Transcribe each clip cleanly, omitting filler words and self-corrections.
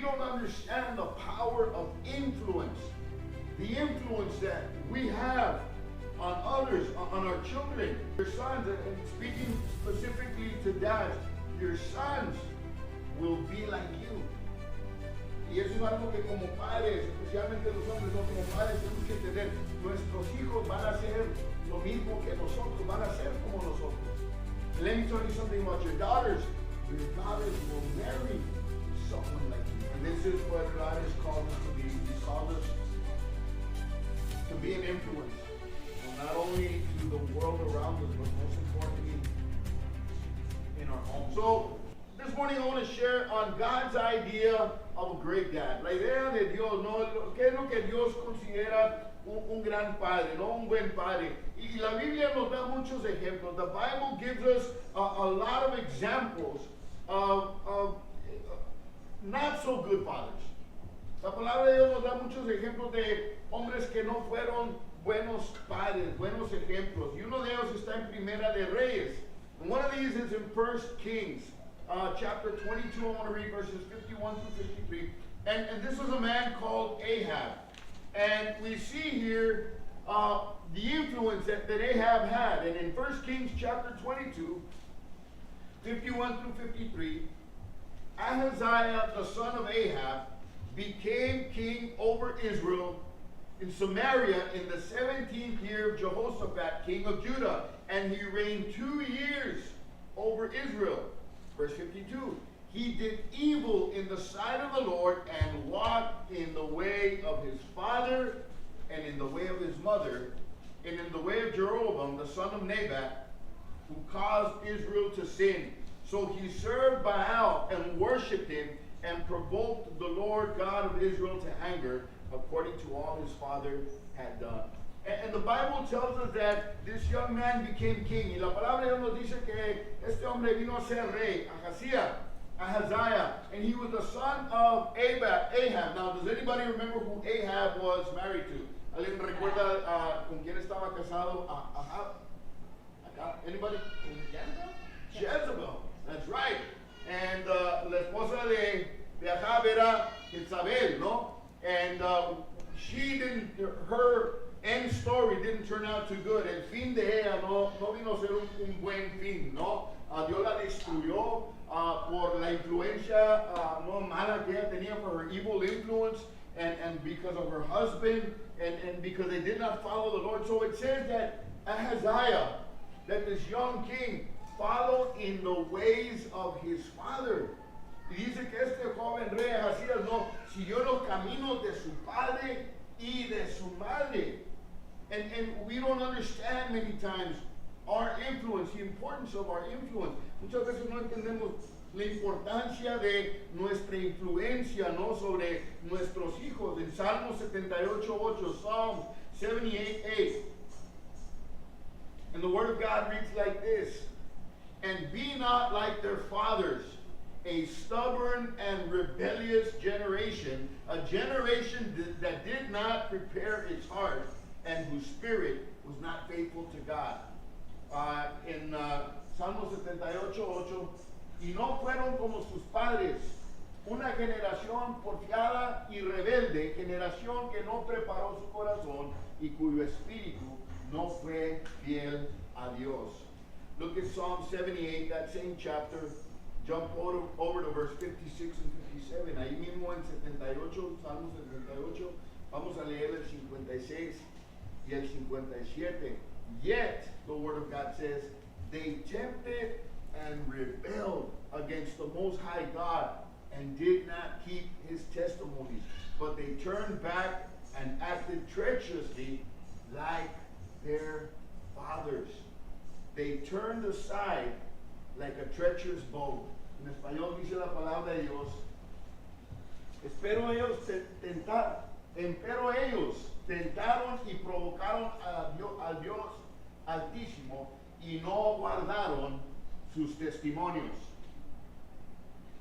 don't understand the power of influence. The influence that we have on others, on our children, your sons, and speaking specifically to dads, your sons will be like you. Y eso es algo que como padres, especialmente los hombres, no como padres, tenemos que entender. Nuestros hijos van a hacer lo mismo que nosotros, van a ser como nosotros. Let me tell you something about your daughters. Your daughters will marry someone like you. And this is what God has called us to be. He's called us to be an influence. Not only to the world around us, but most importantly, in our home. So, this morning I want to share on God's idea of a great dad. La idea de Dios, ¿no? ¿Qué es lo que Dios considera un gran padre, ¿no? Un buen padre? Y la Biblia nos da muchos ejemplos. The Bible gives us a lot of examples of not so good fathers. La palabra de Dios nos da muchos ejemplos de hombres que no fueron buenos padres, buenos ejemplos. Y uno de ellos está en Primera de Reyes. And one of these is in 1 Kings, chapter 22. I want to read verses 51 through 53. And this was a man called Ahab. And we see here the influence that Ahab had. And in 1 Kings chapter 22, 51 through 53, Ahaziah, the son of Ahab, became king over Israel in Samaria in the 17th year of Jehoshaphat, king of Judah, and he reigned 2 years over Israel. Verse 52, he did evil in the sight of the Lord and walked in the way of his father and in the way of his mother and in the way of Jeroboam, the son of Nebat, who caused Israel to sin. So he served Baal and worshipped him and provoked the Lord God of Israel to anger, according to all his father had done. And the Bible tells us that this young man became king. Y la palabra de Dios nos dice que este hombre vino a ser rey, Ahaziah, and he was the son of Ahab. Now, does anybody remember who Ahab was married to? ¿Alguien recuerda con quién estaba casado Ahab? Anybody? Jezebel. That's right. And la esposa de Ahab era Jezabel, no? And her end story didn't turn out too good. El fin de ella no vino a ser un buen fin, ¿no? Dios la destruyó por la influencia no mala que ella tenía, for her evil influence, and because of her husband, and because they did not follow the Lord. So it says that Ahaziah, that this young king, followed in the ways of his father. Y dice que este joven rey Ahazías no siguió los caminos de su padre y de su madre. And we don't understand many times our influence, the importance of our influence. Muchas veces no entendemos la importancia de nuestra influencia, ¿no? Sobre nuestros hijos. En Salmo 78:8, Psalms 78:8. And the word of God reads like this: and be not like their fathers, a stubborn and rebellious generation, a generation that did not prepare its heart, and whose spirit was not faithful to God. En Salmo 78:8, y no fueron como sus padres, una generación porfiada y rebelde, generación que no preparó su corazón y cuyo espíritu no fue fiel a Dios. Look at Psalm 78, that same chapter. Jump over to verse 56 and 57. Ahí mismo en 78, Salmo 78, vamos a leer el 56 y el 57. Yet, the word of God says, they tempted and rebelled against the Most High God and did not keep his testimonies, but they turned back and acted treacherously like their fathers. They turned aside like a treacherous bow. En español dice la palabra de Dios. Empero ellos tentaron y provocaron al Dios Altísimo y no guardaron sus testimonios,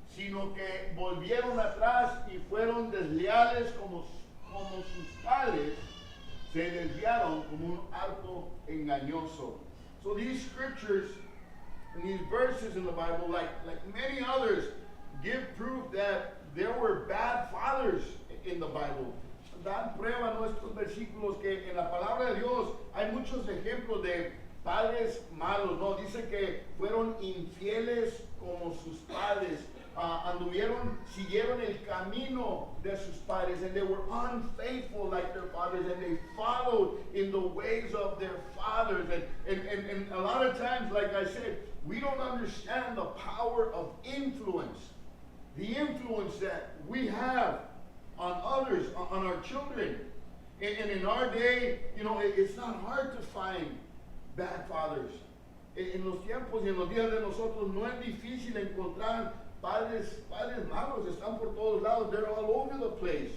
sino que volvieron atrás y fueron desleales como sus padres se desviaron como un arco engañoso. So these scriptures and these verses in the Bible, like many others, give proof that there were bad fathers in the Bible. Dan prueba nuestros versículos que en la palabra de Dios hay muchos ejemplos de padres malos, ¿no? Dice que fueron infieles como sus padres. Siguieron el camino de sus padres, and they were unfaithful like their fathers, and they followed in the ways of their fathers. And a lot of times, like I said, we don't understand the power of influence, the influence that we have on others, on our children. And in our day, you know, it's not hard to find bad fathers. En los tiempos y en los días de nosotros no es difícil encontrar padres malos. Están por todos lados. They're all over the place.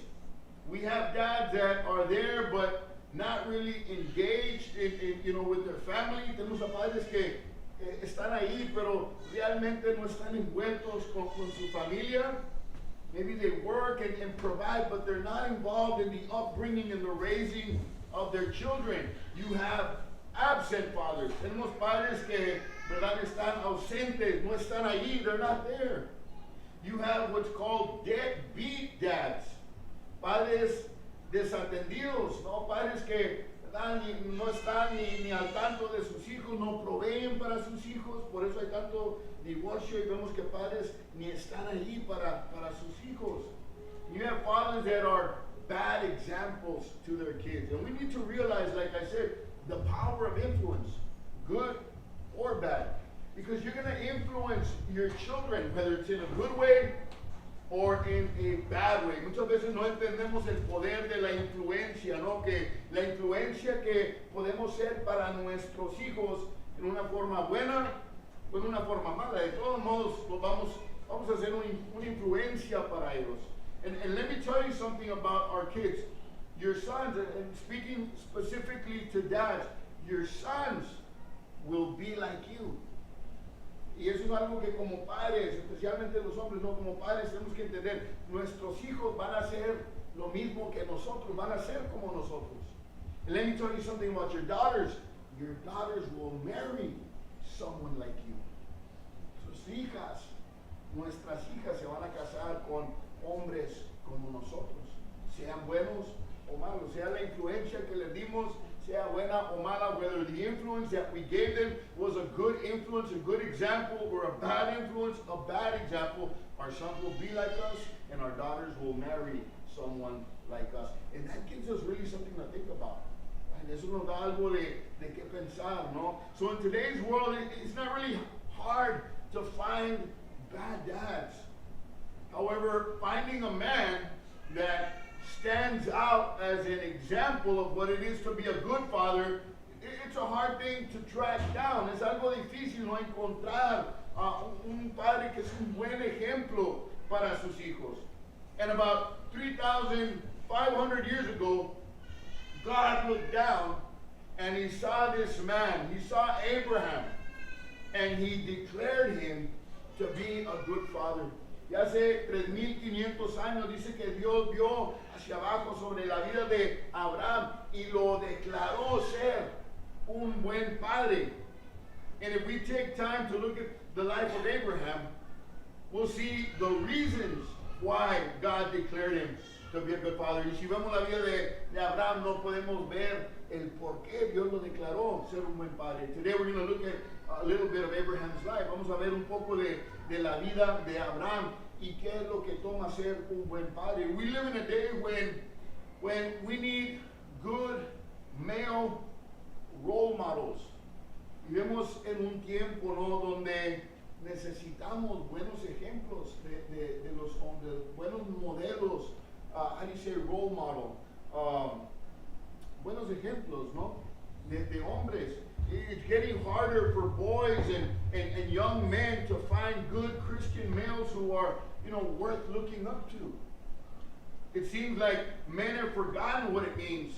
We have dads that are there but not really engaged with their family. Tenemos a padres que están ahí pero realmente no están envueltos con su familia. Maybe they work and provide, but they're not involved in the upbringing and the raising of their children. You have absent fathers. Tenemos padres que, ¿verdad?, están ausentes, no están ahí, they're not there. You have what's called deadbeat dads. Padres desatendidos, ¿no? Padres que, ¿verdad?, no están ni al tanto de sus hijos, no proveen para sus hijos, por eso hay tanto divorcio y vemos que padres ni están ahí para sus hijos. You have fathers that are bad examples to their kids. And we need to realize, like I said, the power of influence, good or bad. Because you're going to influence your children, whether it's in a good way or in a bad way. Muchas veces no entendemos el poder de la influencia, ¿no? Que la influencia que podemos ser para nuestros hijos en una forma buena o en una forma mala. De todos modos, vamos a hacer una influencia para ellos. And let me tell you something about our kids. Your sons, and speaking specifically to dads, your sons will be like you. Y eso es algo que como padres, especialmente los hombres, no como padres, tenemos que entender. Nuestros hijos van a ser lo mismo que nosotros, van a ser como nosotros. And let me tell you something about your daughters. Your daughters will marry someone like you. Sus hijas, nuestras hijas se van a casar con hombres como nosotros, sean buenos o malos, sea la influencia que les dimos, sea buena o mala, whether the influence that we gave them was a good influence, a good example, or a bad influence, a bad example, our sons will be like us, and our daughters will marry someone like us. And that gives us really something to think about. And eso nos da algo de qué pensar, ¿no? So in today's world, it's not really hard to find bad dads. However, finding a man that stands out as an example of what it is to be a good father, it's a hard thing to track down. Es algo difícil no encontrar un padre que es un buen ejemplo para sus hijos. And about 3,500 years ago, God looked down and he saw this man. He saw Abraham and he declared him to be a good father. Y hace 3,500 años dice que Dios vio hacia abajo sobre la vida de Abraham y lo declaró ser un buen padre. And if we take time to look at the life of Abraham, we'll see the reasons why God declared him to be a good father. Y si vemos la vida de Abraham, no podemos ver el por qué Dios lo declaró ser un buen padre. Today we're going to look at a little bit of Abraham's life. Vamos a ver un poco de la vida de Abraham y qué es lo que toma ser un buen padre. We live in a day when we need good male role models. Vivimos en un tiempo, ¿no?, donde necesitamos buenos ejemplos de los hombres, buenos modelos. How do you say role model? Buenos ejemplos, ¿no?, de hombres. It's getting harder for boys and young men to find good Christian males who are, worth looking up to. It seems like men have forgotten what it means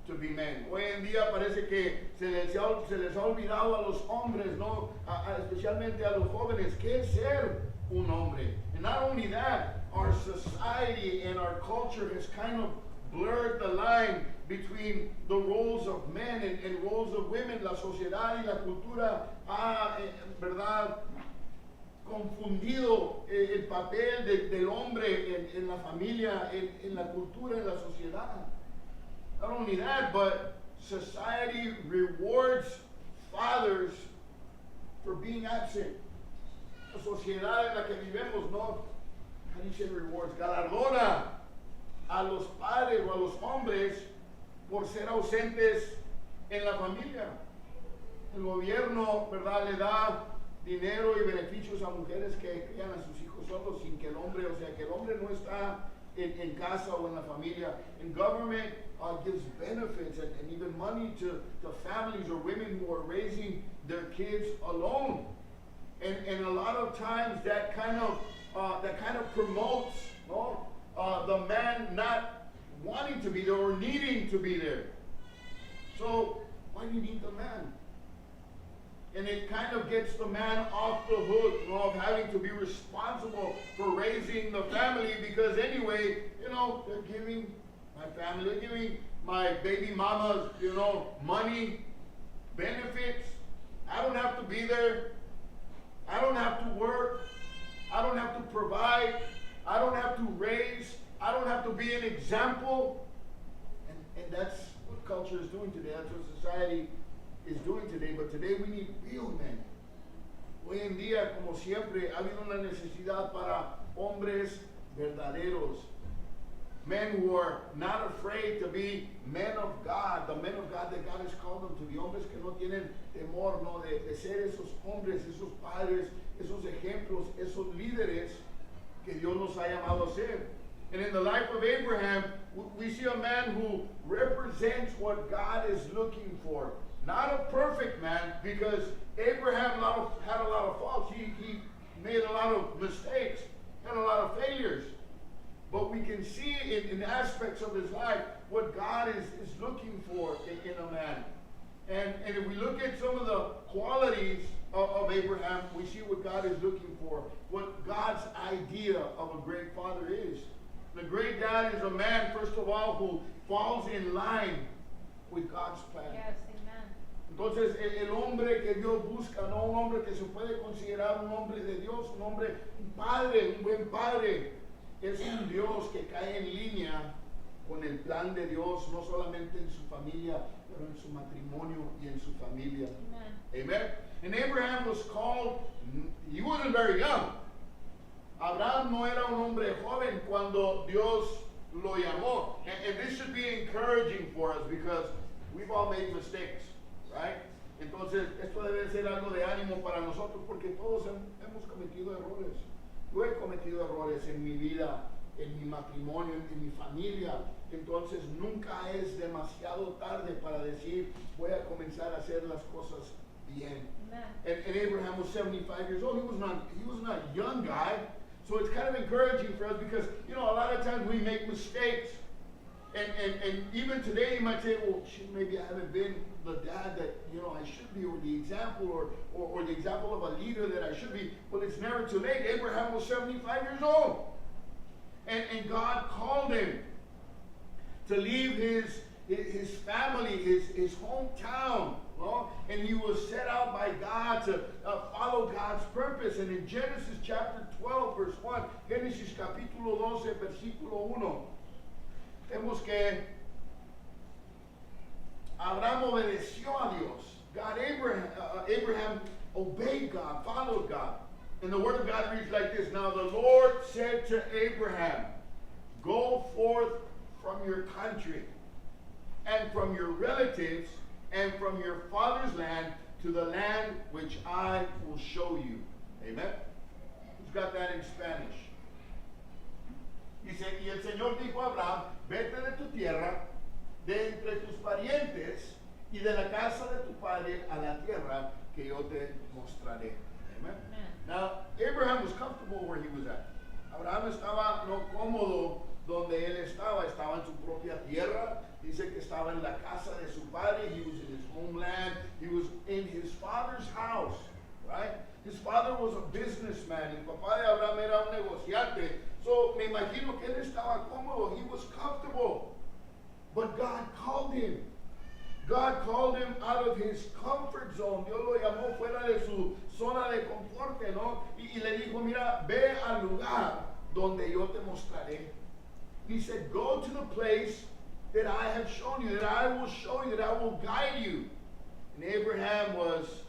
to be men. Hoy en día parece que se les ha olvidado a los hombres, ¿no? Especialmente a los jóvenes, qué es ser un hombre. And not only that, our society and our culture has kind of blurred the line between the roles of men and roles of women. La sociedad y la cultura ha, ¿verdad?, confundido el papel del hombre en la familia, en la cultura, en la sociedad. Not only that, but society rewards fathers for being absent. La sociedad en la que vivimos, no, how do you say rewards? Galardona a los padres o a los hombres por ser ausentes en la familia. El gobierno, ¿verdad?, le da dinero y beneficios a mujeres que crían a sus hijos solos sin que el hombre, o sea, que el hombre no está en casa o en la familia. And government gives benefits and even money to families or women who are raising their kids alone. And a lot of times that kind of promotes, no, the man not wanting to be there or needing to be there. So why do you need the man? And it kind of gets the man off the hook, you know, of having to be responsible for raising the family, because anyway, you know, they're giving my family, they're giving my baby mamas, you know, money, benefits. I don't have to be there. I don't have to work. I don't have to provide. I don't have to raise. I don't have to be an example. And that's what culture is doing today. That's what society is doing today. But today we need real men. Hoy en día, como siempre, ha habido una necesidad para hombres verdaderos. Men who are not afraid to be men of God, the men of God that God has called them to be. Hombres que no tienen temor, no, de ser esos hombres, esos padres, esos ejemplos, esos líderes que Dios nos ha llamado a ser. And in the life of Abraham, we see a man who represents what God is looking for. Not a perfect man, because Abraham had a lot of faults. He made a lot of mistakes, had a lot of failures. But we can see in aspects of his life what God is looking for in a man. And if we look at some of the qualities of Abraham, we see what God is looking for, what God's idea of a great father is. The great dad is a man, first of all, who falls in line with God's plan. Yes, amen. Entonces, el hombre que Dios busca, no un hombre que se puede considerar un hombre de Dios, un hombre, un padre, un buen padre, es un Dios que cae en línea con el plan de Dios, no solamente en su familia, pero en su matrimonio y en su familia. Amen. Amen. And Abraham was called, he wasn't very young. Abraham no era un hombre joven cuando Dios lo llamó. And this should be encouraging for us, because we've all made mistakes, right? Entonces, esto debe ser algo de ánimo para nosotros, porque todos hemos cometido errores. Yo he cometido errores en mi vida, en mi matrimonio, en mi familia. Entonces, nunca es demasiado tarde para decir, voy a comenzar a hacer las cosas bien. And Abraham was 75 years old. He was not a young guy. So it's kind of encouraging for us, because, you know, a lot of times we make mistakes. And even today you might say, well, maybe I haven't been the dad that, you know, I should be, or the example, or the example of a leader that I should be. Well, it's never too late. Abraham was 75 years old. And God called him to leave his family, his hometown. Well, and he was set out by God to follow God's purpose. And in Genesis chapter 12, verse 1, Génesis capítulo 12, versículo 1, vemos que Abraham obedeció a Dios. Abraham obeyed God, followed God. And the word of God reads like this: Now the Lord said to Abraham, go forth from your country and from your relatives and from your father's land to the land which I will show you. Amen. Who's got that in Spanish? Dice, y el Señor dijo a Abraham, vete de tu tierra, de entre tus parientes y de la casa de tu padre a la tierra que yo te mostraré. Amen. Now, Abraham was comfortable where he was at. Abraham estaba no cómodo donde él estaba en su propia tierra. Dice que estaba en la casa de su padre. He was in his homeland. He was in his father's house, right? His father was a businessman. El papá de Abraham era un negociante. So, me imagino que él estaba cómodo. He was comfortable. But God called him. God called him out of his comfort zone. Dios lo llamó fuera de su zona de confort, ¿no? Y le dijo, mira, ve al lugar donde yo te mostraré. He said, go to the place that I have shown you, that I will show you, that I will guide you. And Abraham was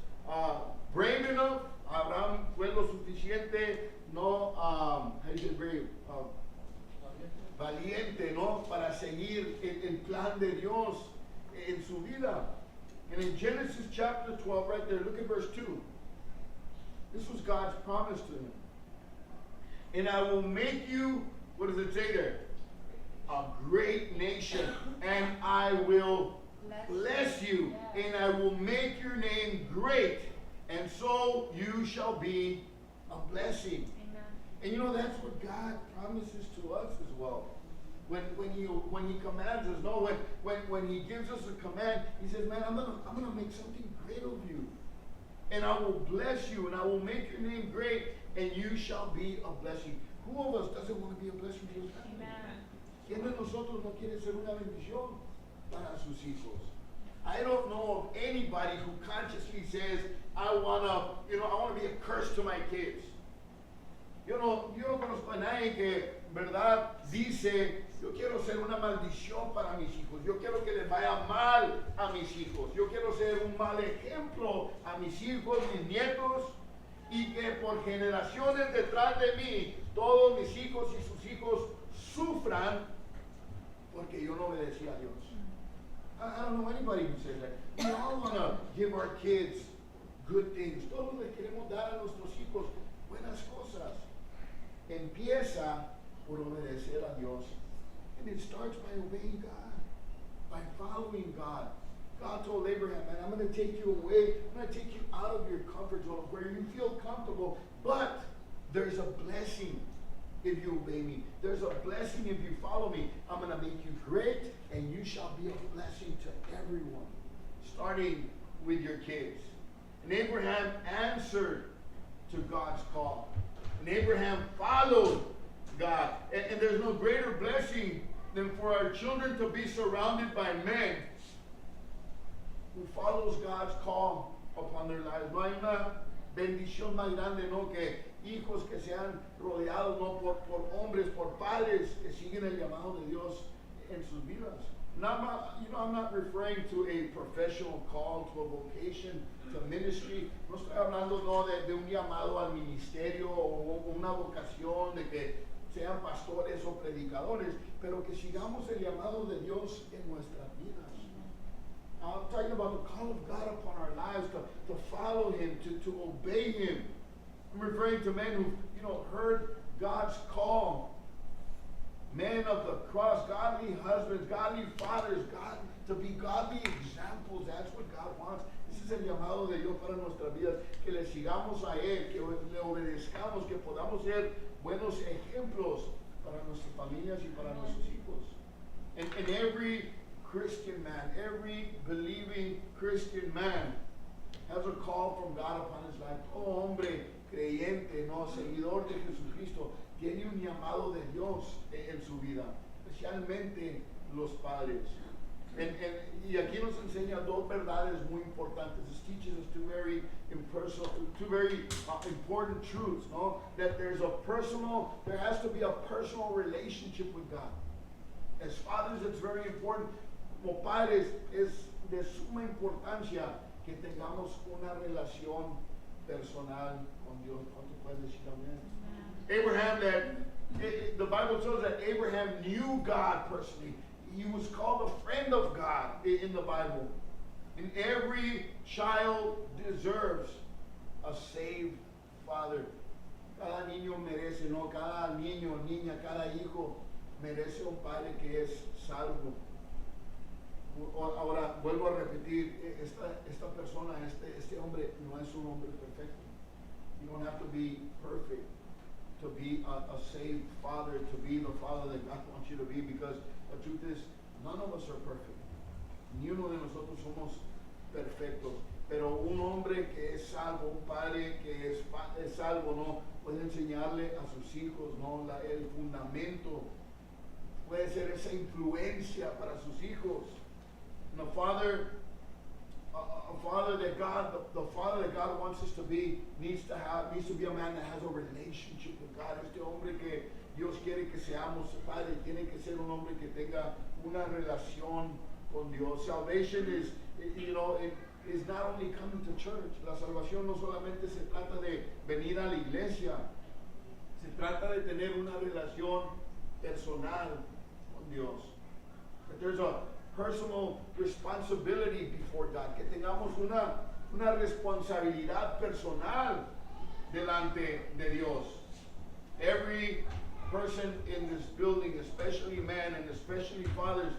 brave enough. Abraham fue lo suficiente, no, how do you say brave? Valiente, ¿no? Para seguir el plan de Dios en su vida. And in Genesis chapter 12, right there, look at verse 2. This was God's promise to him. And I will make you, what does it say there? A great nation. And I will bless you. And I will make your name great. And so you shall be a blessing. And you know, that's what God promises to us as well. When he commands us, no, when he gives us a command, he says, man, I'm gonna make something great of you. And I will bless you, and I will make your name great, and you shall be a blessing. Who of us doesn't want to be a blessing to his family? ¿Quién de nosotros no quiere ser una bendición para sus hijos? I don't know of anybody who consciously says, I wanna be a curse to my kids. Yo no conozco a nadie que, verdad, dice, yo quiero ser una maldición para mis hijos, yo quiero que les vaya mal a mis hijos, yo quiero ser un mal ejemplo a mis hijos, mis nietos, y que por generaciones detrás de mí, todos mis hijos y sus hijos sufran porque yo no obedecí a Dios. I don't know anybody who says that. We all want to give our kids good things. Todos les queremos dar a nuestros hijos buenas cosas. Empieza por obedecer a Dios. And it starts by obeying God, by following God. God told Abraham, man, I'm going to take you away. I'm going to take you out of your comfort zone where you feel comfortable. But there's a blessing if you obey me. There's a blessing if you follow me. I'm going to make you great, and you shall be a blessing to everyone, starting with your kids. And Abraham answered to God's call. And Abraham followed God. And there's no greater blessing than for our children to be surrounded by men who follows God's call upon their lives. No hay una bendición más grande, ¿no? Que hijos que sean rodeados, ¿no? por hombres, por padres que siguen el llamado de Dios en sus vidas. I'm not referring to a professional call, to a vocation, to ministry. No estoy hablando, no, de un llamado al ministerio o una vocación de que sean pastores o predicadores, pero que sigamos el llamado de Dios en nuestras vidas. I'm talking about the call of God upon our lives, to follow Him, to obey Him. I'm referring to men who, heard God's call. Men of the cross, godly husbands, godly fathers, to be godly examples. That's what God wants. Ese es el llamado de Dios para nuestras vidas. Que le sigamos a Él, que le obedezcamos, que podamos ser buenos ejemplos para nuestras familias y para nuestros hijos. And every Christian man, every believing Christian man has a call from God upon his life. Todo hombre creyente, no seguidor de Jesucristo, tiene un llamado de Dios en su vida, especialmente los padres. Y aquí nos enseña dos verdades muy importantes. This teaches us two very important truths, no? That there has to be a personal relationship with God. As fathers, it's very important. Como padres, es de suma importancia que tengamos una relación personal con Dios. ¿Cuánto puedes decir amén? Abraham, the Bible tells that Abraham knew God personally. He was called a friend of God in the Bible. And every child deserves a saved father. Cada niño merece, no, cada niño, niña, cada hijo merece un padre que es salvo. Ahora, vuelvo a repetir, esta persona, este hombre no es un hombre perfecto. You don't have to be perfect to be a saved father, to be the father that God wants you to be, because the truth is, none of us are perfect. Ni uno de nosotros somos perfectos. Pero un hombre que es salvo, un padre que es salvo, no puede enseñarle a sus hijos, no, el fundamento, puede ser esa influencia para sus hijos. And a father a father that God, the father that God wants us to be, needs to be a man that has a relationship with God. Este hombre que Dios quiere que seamos padre, tiene que ser un hombre que tenga una relación con Dios. Salvation is, it is not only coming to church. La salvación no solamente se trata de venir a la iglesia. Se trata de tener una relación personal con Dios. That there's a personal responsibility before God. Que tengamos una responsabilidad personal delante de Dios. Every person in this building, especially men and especially fathers,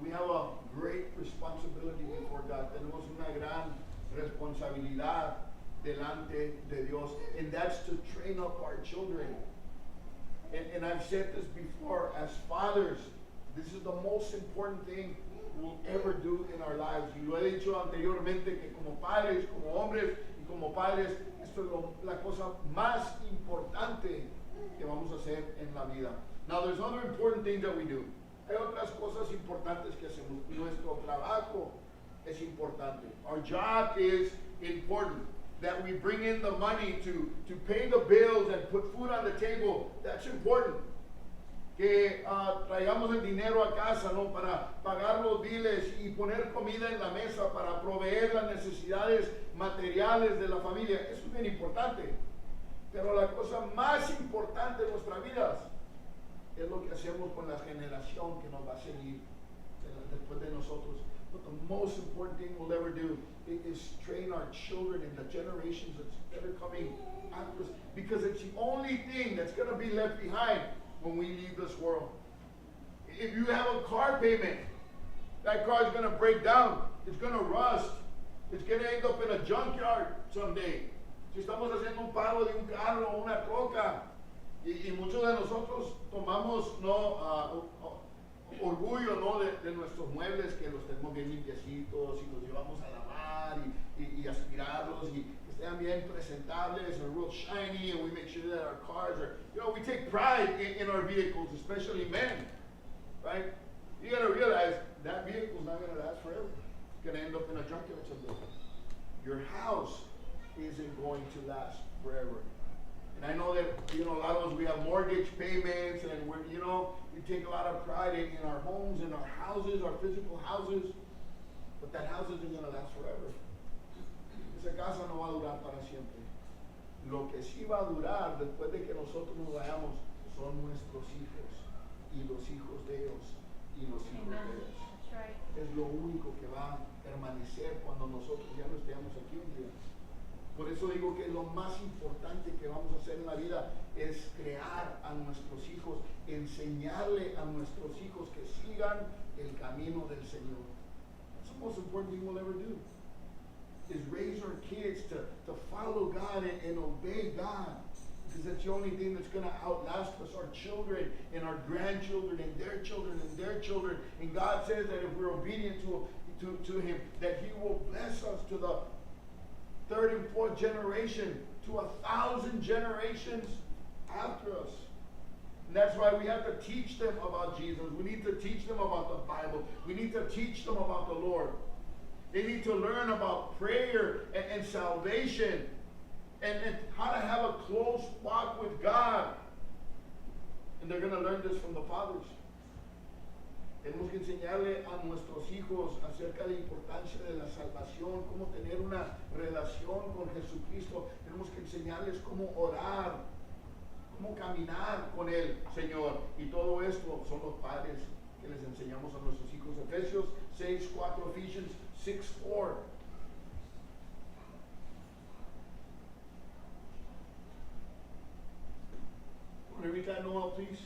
we have a great responsibility before God. Tenemos una gran responsabilidad delante de Dios, and that's to train up our children. And I've said this before, as fathers, this is the most important thing we'll ever do in our lives. Y lo he dicho anteriormente que como padres, como hombres y como padres, esto es la cosa más importante que vamos a hacer en la vida. Now there's other important things that we do. Hay otras cosas importantes que hacemos. Nuestro trabajo es importante. Our job is important. That we bring in the money to pay the bills and put food on the table. That's important. Que traigamos el dinero a casa, ¿no? Para pagar los biles y poner comida en la mesa para proveer las necesidades materiales de la familia. Eso es bien importante. Pero la cosa más importante de nuestras vidas es lo que hacemos con la generación que nos va a seguir después de nosotros. But the most important thing we'll ever do is train our children and the generations that are coming after us, because it's the only thing that's going to be left behind when we leave this world. If you have a car payment, that car is going to break down. It's going to rust. It's going to end up in a junkyard someday. Si estamos haciendo un pago de un carro o una troca, y muchos de nosotros tomamos orgullo, ¿no? de nuestros muebles, que los tenemos bien limpiecitos y los llevamos a lavar y aspirarlos y que estén bien presentables and real shiny, and we make sure that our cars are, we take pride in our vehicles, especially men, right? You got to realize that vehicle's not going to last forever. It's going to end up in a junkyard someday. Your house isn't going to last forever. And I know that, a lot of us, we have mortgage payments, and we take a lot of pride in our homes, in our houses, our physical houses, but that house isn't going to last forever. Esa casa no va a durar para siempre. Lo que sí va a durar después de que nosotros nos vayamos son nuestros hijos, y los hijos de ellos, y los hijos de ellos. That's right. Es lo único que va a permanecer cuando nosotros ya no estemos aquí un día. Por eso digo que lo más importante que vamos a hacer en la vida es crear a nuestros hijos, enseñarle a nuestros hijos que sigan el camino del Señor. That's the most important thing we'll ever do, is raise our kids to follow God and obey God. Because that's the only thing that's going to outlast us, our children and our grandchildren and their children and their children. And God says that if we're obedient to Him, that He will bless us to the third and fourth generation, to 1,000 generations after us. And that's why we have to teach them about Jesus. We need to teach them about the Bible. We need to teach them about the Lord. They need to learn about prayer and salvation and how to have a close walk with God. And they're going to learn this from the fathers. Tenemos que enseñarle a nuestros hijos acerca de la importancia de la salvación, cómo tener una relación con Jesucristo. Tenemos que enseñarles cómo orar, cómo caminar con el Señor. Y todo esto son los padres que les enseñamos a nuestros hijos. Efesios 6:4, Ephesians 6:4. Want to read that, Noel, please?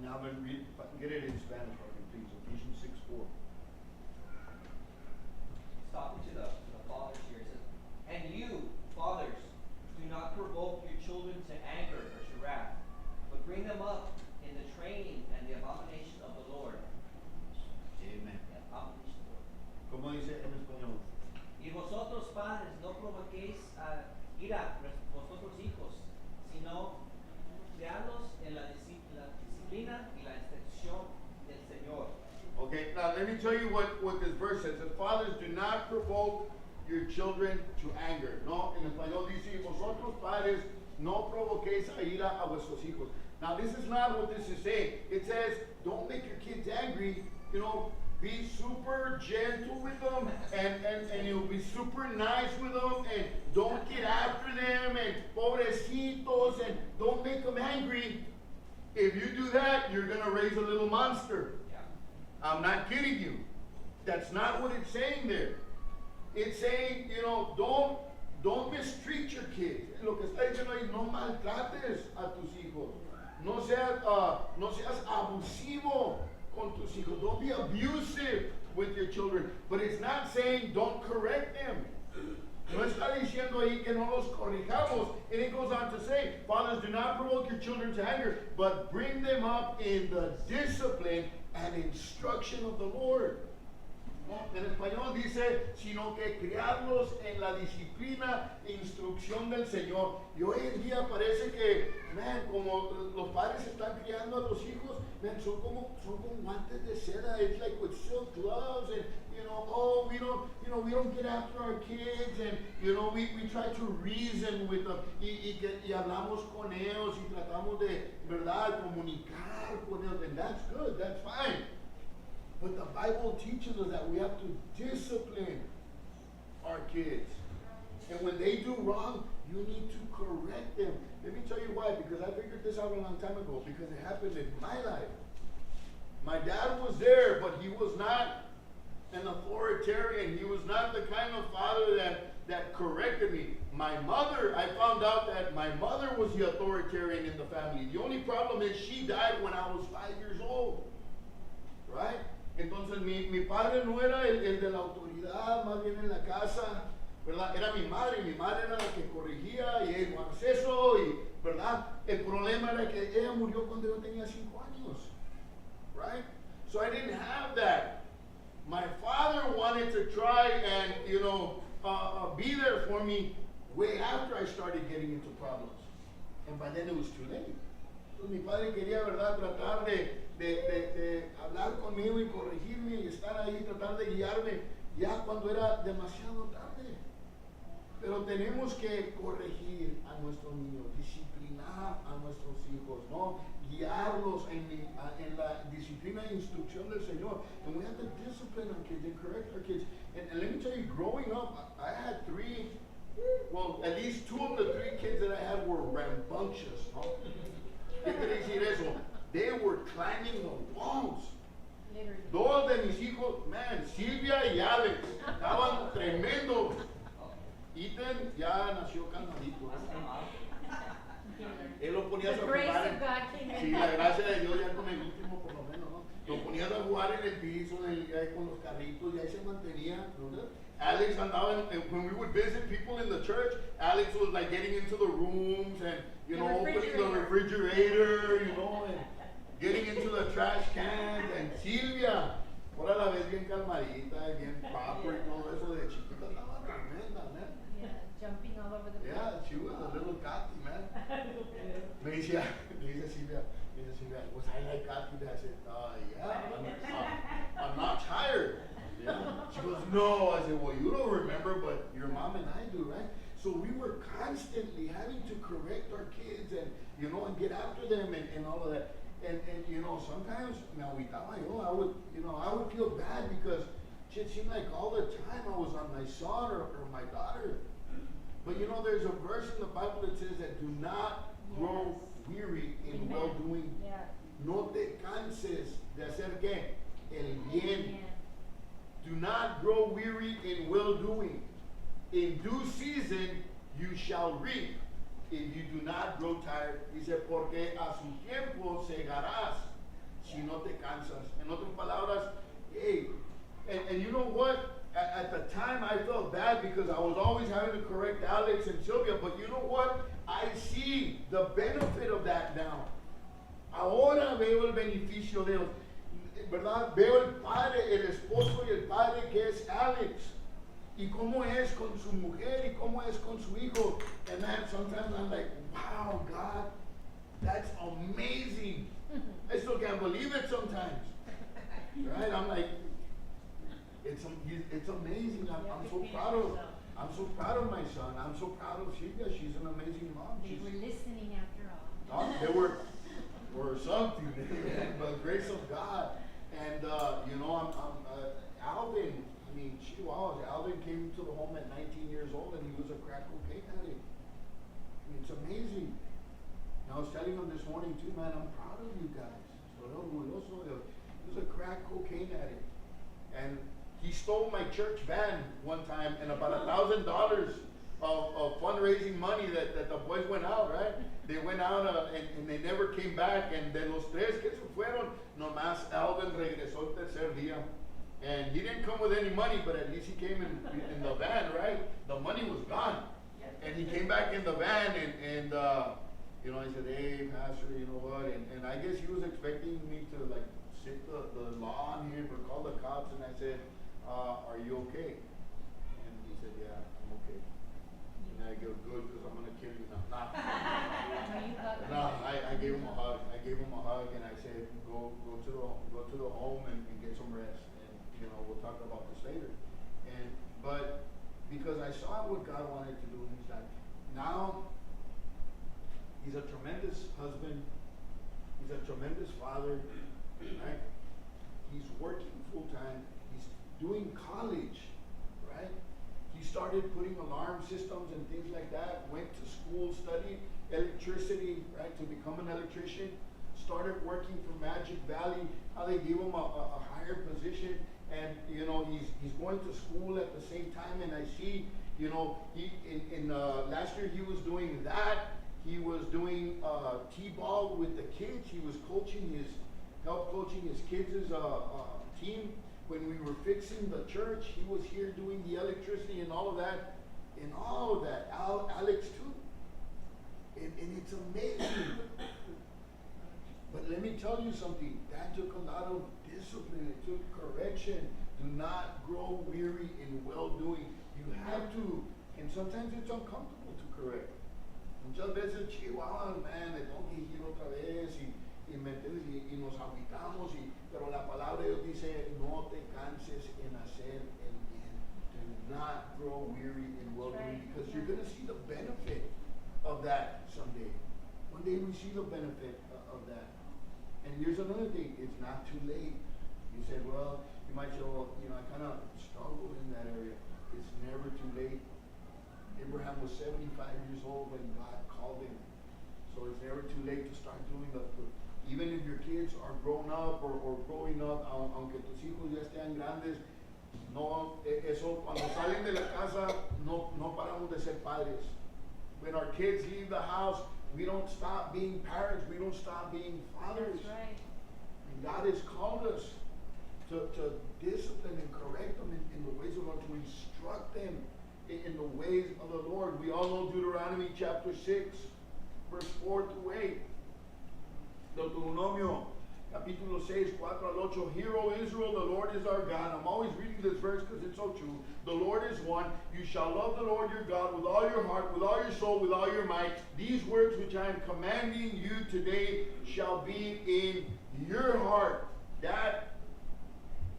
Now then, read, get it in Spanish for me, please. Ephesians 6:4. Talking to the fathers here, it says, "And you, fathers, do not provoke your children to anger or to wrath, but bring them up in the training and the abomination of the Lord." Amen. The abomination of the Lord. ¿Cómo dice en español? Y vosotros, padres, no provoquéis a ira vosotros hijos, sino criadlos en la let me tell you what this verse says. The fathers, do not provoke your children to anger. No, en español dice, vosotros padres, no provoquéis a ira a vuestros hijos. Now, this is not what this is saying. It says, don't make your kids angry. You know, be super gentle with them, and you'll be super nice with them, and don't get after them, and pobrecitos, and don't make them angry. If you do that, you're going to raise a little monster. Yeah. I'm not kidding you. That's not what it's saying there. It's saying, you know, don't mistreat your kids. Lo que está diciendo ahí, no maltrates a tus hijos. No seas abusivo con tus hijos. Don't be abusive with your children. But it's not saying don't correct them. No está diciendo ahí que no los corrijamos. And it goes on to say, fathers, do not provoke your children to anger, but bring them up in the discipline and instruction of the Lord. No, en español dice, sino que criarlos en la disciplina e instrucción del Señor. Y hoy en día parece que, man, como los padres están criando a los hijos, man, son como guantes de seda. It's like with silk gloves, and we don't get after our kids, and we try to reason with them, y hablamos con ellos y tratamos de, verdad, comunicar con ellos, and that's good, that's fine. But the Bible teaches us that we have to discipline our kids. And when they do wrong, you need to correct them. Let me tell you why, because I figured this out a long time ago, because it happened in my life. My dad was there, but he was not an authoritarian. He was not the kind of father that corrected me. My mother, I found out that my mother was the authoritarian in the family. The only problem is she died when I was 5 years old. Right? Entonces mi padre no era el de la autoridad, más bien en la casa, ¿verdad? Era mi madre era la que corregía y no hagas eso, y, ¿verdad? El problema era que ella murió cuando yo tenía 5 años, right? So I didn't have that. My father wanted to try and, be there for me way after I started getting into problems. And by then it was too late. Entonces mi padre quería, ¿verdad?, tratar de hablar conmigo y corregirme y estar ahí, tratar de guiarme ya cuando era demasiado tarde. Pero tenemos que corregir a nuestros niños, disciplinar a nuestros hijos, ¿no? Guiarlos en la disciplina e instrucción del Señor. And we have to discipline our kids and correct our kids. And let me tell you, growing up, I had at least 2 of the 3 kids that I had were rambunctious, ¿no? ¿Qué quiere decir eso? They were climbing the walls. Dos de mis hijos, man, Silvia y Alex, estaban tremendos. Ethan ya nació calmadito. Él lo ponías a jugar. Sí, la gracia de Dios ya con el último por lo menos, ¿no? Lo ponías a jugar en el piso, con los carritos, y ahí se mantenía, ¿no? Alex andaba, when we would visit people in the church, Alex was like getting into the rooms and, opening the refrigerator, and getting into the trash cans. And Silvia, ahora la ves bien calmadita, bien proper y todo eso, de chiquita estaba tremenda, man. Yeah, jumping all over the place. Yeah, she was a little Katy, man. Me dice Silvia, was I like Katy? I said, yeah, I'm not tired. Yeah. She goes, no. I said, well, you don't remember, but your mom and I do, right? So we were constantly having to correct our kids and, and get after them and all of that. And sometimes, I would feel bad because it seemed like all the time I was on my son or my daughter. But there's a verse in the Bible that says that do not grow weary in well-doing. Yeah. No te canses de hacer qué? El bien. Do not grow weary in well-doing. In due season you shall reap if you do not grow tired. Dice, porque a su tiempo segarás si no te cansas. En otras palabras, hey, and you know what? At the time I felt bad because I was always having to correct Alex and Sylvia, but you know what? I see the benefit of that now. Ahora veo el beneficio de ellos. ¿Verdad? Veo el padre, el esposo y el padre que es Alex, y cómo es con su mujer y cómo es con su hijo. And then sometimes I'm like, wow, God, that's amazing. I still can't believe it sometimes. Right? I'm like, it's amazing. You have I'm to so finish proud of. yourself. I'm so proud of my son. I'm so proud of Silvia. She's an amazing mom. They were listening after all. They were something, by the grace of God. And you know, Alvin. I mean, Alvin came to the home at 19 years old, and he was a crack cocaine addict. I mean, it's amazing. And I was telling him this morning too, man. I'm proud of you guys. He was a crack cocaine addict, and he stole my church van one time, and about $1,000 of fundraising money that the boys went out, right? They went out and they never came back, and de los tres que se fueron, nomás Alvin regresó el tercer día. And he didn't come with any money, but at least he came in the van, right? The money was gone. And he came back in the van, and you know, I said, hey, pastor, you know what? And I guess he was expecting me to like sit the law on him or call the cops, and I said, are you okay? And he said, yeah, I'm okay. And I go, good, because I'm going to kill you now. I gave him a hug. I gave him a hug, and I said, go to the home and get some rest. And, you know, we'll talk about this later. But because I saw what God wanted to do in his life. Now, he's a tremendous husband. He's a tremendous father. Right? He's working full time. He's doing college, right? He started putting alarm systems and things like that. Went to school, studied electricity, right, to become an electrician. Started working for Magic Valley. How they gave him a higher position, and you know he's going to school at the same time. And I see, you know, he in last year he was doing that. He was doing t-ball with the kids. He was help coaching his kids' team. When we were fixing the church, he was here doing the electricity and all of that. And all of that. Alex too. And it's amazing. But let me tell you something. That took a lot of discipline. It took correction. Do not grow weary in well-doing. You have to. And sometimes it's uncomfortable to correct. Muchas veces, chihuahuas, man, le tengo que ir otra vez y nos agitamos, pero la palabra de Dios dice, no te canses en hacer el bien. Do not grow weary in well-doing, because you're going to see the benefit of that someday. One day we see the benefit of that. And here's another thing, it's not too late. You said, well, you might say, well, you know, I kind of struggled in that area. It's never too late. Abraham was 75 years old when God called him. So it's never too late to start doing even if your kids are grown up or growing up, aunque tus hijos ya estén grandes, no, eso, cuando salen de la casa, no paramos de ser padres. When our kids leave the house, we don't stop being parents, we don't stop being fathers. That's right. And God has called us to discipline and correct them in the ways of the Lord, to instruct them in the ways of the Lord. We all know Deuteronomy chapter 6, verse 4 through 8. Deuteronomio capítulo 6, 4 al 8. Hear, O Israel, the Lord is our God. I'm always reading this verse because it's so true. The Lord is one. You shall love the Lord your God with all your heart, with all your soul, with all your might. These words which I am commanding you today shall be in your heart. That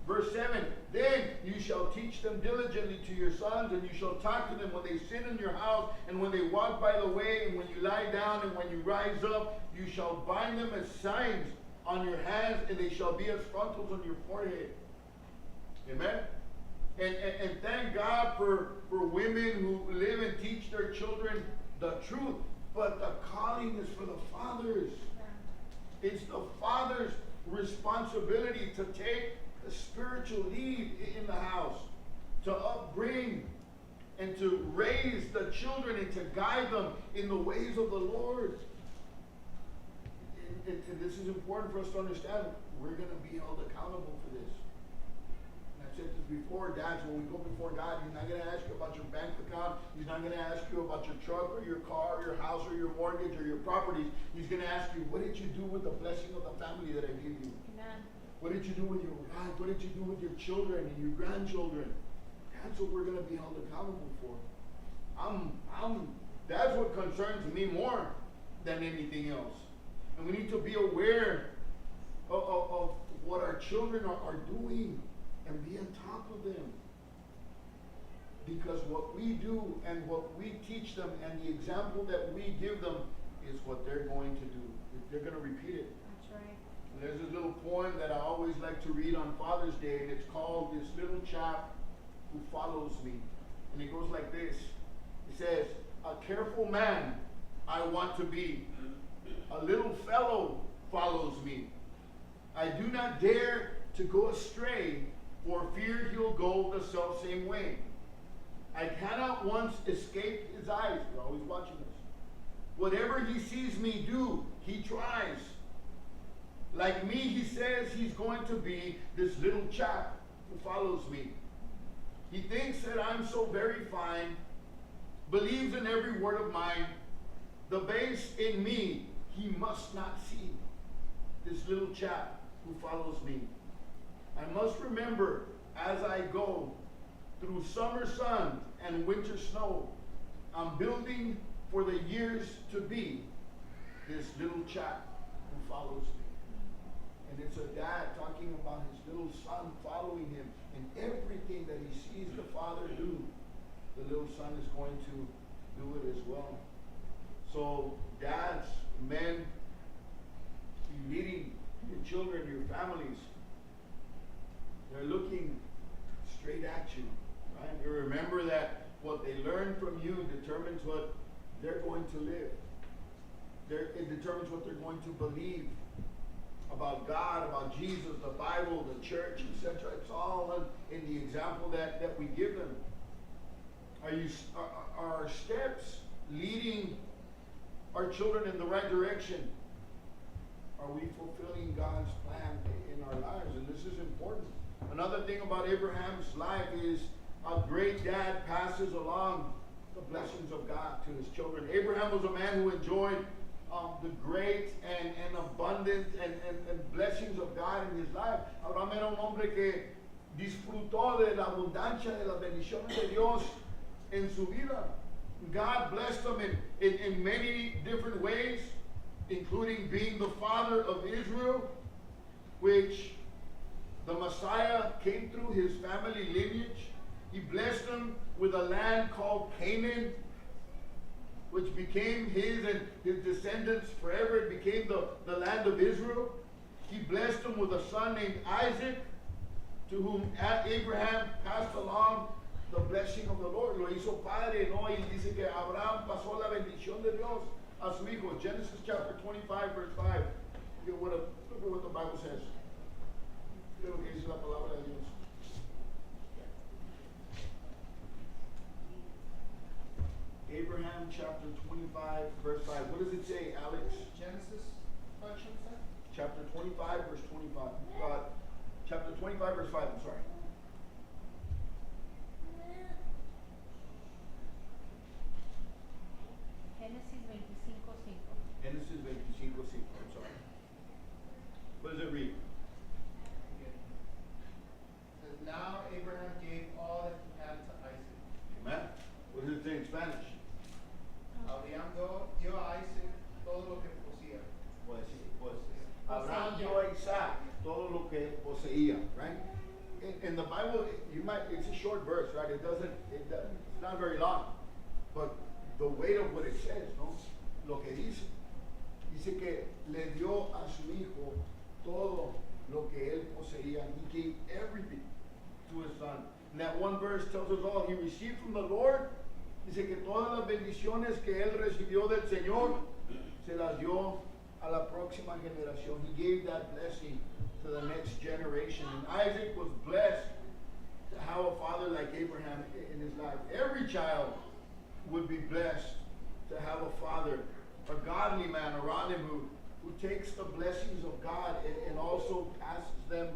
verse 7, then you shall teach them diligently to your sons, and you shall talk to them when they sit in your house, and when they walk by the way, and when you lie down, and when you rise up. You shall bind them as signs on your hands, and they shall be as frontals on your forehead. Amen? And thank God for women who live and teach their children the truth. But the calling is for the fathers. It's the father's responsibility to take the spiritual lead in the house, to upbring and to raise the children and to guide them in the ways of the Lord. And this is important for us to understand. We're going to be held accountable for this. And I've said this before, dads, when we go before God, He's not going to ask you about your bank account. He's not going to ask you about your truck or your car or your house or your mortgage or your properties. He's going to ask you, what did you do with the blessing of the family that I gave you? Amen. What did you do with your wife? What did you do with your children and your grandchildren? That's what we're going to be held accountable for. That's what concerns me more than anything else. And we need to be aware of what our children are doing and be on top of them. Because what we do and what we teach them and the example that we give them is what they're going to do. They're going to repeat it. That's right. And there's this little poem that I always like to read on Father's Day, and it's called This Little Chap Who Follows Me. And it goes like this. It says, a careful man I want to be. A little fellow follows me. I do not dare to go astray, for fear he'll go the self-same way. I cannot once escape his eyes. You're always watching us. Whatever he sees me do, he tries. Like me, he says he's going to be this little chap who follows me. He thinks that I'm so very fine, believes in every word of mine. The base in me, he must not see. This little chap who follows me. I must remember as I go through summer sun and winter snow, I'm building for the years to be this little chap who follows me. And it's a dad talking about his little son following him, and everything that he sees the father do, the little son is going to do it as well. So dads, men, be leading your children, your families. They're looking straight at you, right? You remember that what they learn from you determines what they're going to live. It determines what they're going to believe about God, about Jesus, the Bible, the church, etc. It's all in the example that we give them. Are our steps leading our children in the right direction? Are we fulfilling God's plan in our lives? And this is important. Another thing about Abraham's life is a great dad passes along the blessings of God to his children. Abraham was a man who enjoyed the great and abundant and blessings of God in his life. Abraham era un hombre que disfrutó de la abundancia de las bendiciones de Dios en su vida. God blessed him in many different ways, including being the father of Israel, which the Messiah came through his family lineage. He blessed him with a land called Canaan, which became his and his descendants forever. It became the land of Israel. He blessed him with a son named Isaac, to whom Abraham passed along the blessing of the Lord. Lo hizo padre, ¿no? Y dice que Abraham pasó la bendición de Dios a su hijo. Genesis chapter 25, verse 5. Look at what the Bible says. Mira lo que dice la palabra de Dios. Abraham chapter 25, verse 5. What does it say, Alex? Genesis, Chapter 25, verse 25. Chapter 25, verse 5, I'm sorry. Génesis 25:5. Genesis 25, 5, I'm sorry. What does it read? says, now Abraham gave all that he had to Isaac. Amen. What does it say in Spanish? Abraham dio a Isaac todo lo que poseía. Pues, Abraham dio a Isaac todo lo que poseía, right? In the Bible, it's a short verse, right? It's not very long. But the weight of what it says, ¿no? Lo que dice que le dio a su hijo todo lo que él poseía. He gave everything to his son. And that one verse tells us all. He received from the Lord. Dice que todas las bendiciones que él recibió del Señor se las dio a la próxima generación. He gave that blessing to the next generation. And Isaac was blessed to have a father like Abraham in his life. Every child would be blessed to have a father, a godly man around him who takes the blessings of God and also passes them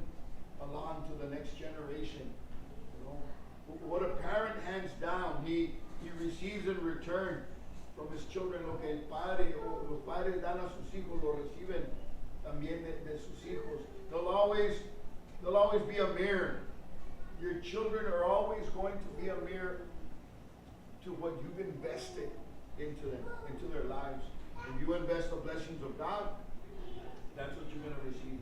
along to the next generation. You know, what a parent hands down, he receives in return from his children. Lo que el padre o los padres dan a sus hijos lo reciben también de sus hijos. They'll always be a mirror. Your children are always going to be a mirror to what you've invested into them, into their lives. If you invest the blessings of God, that's what you're going to receive,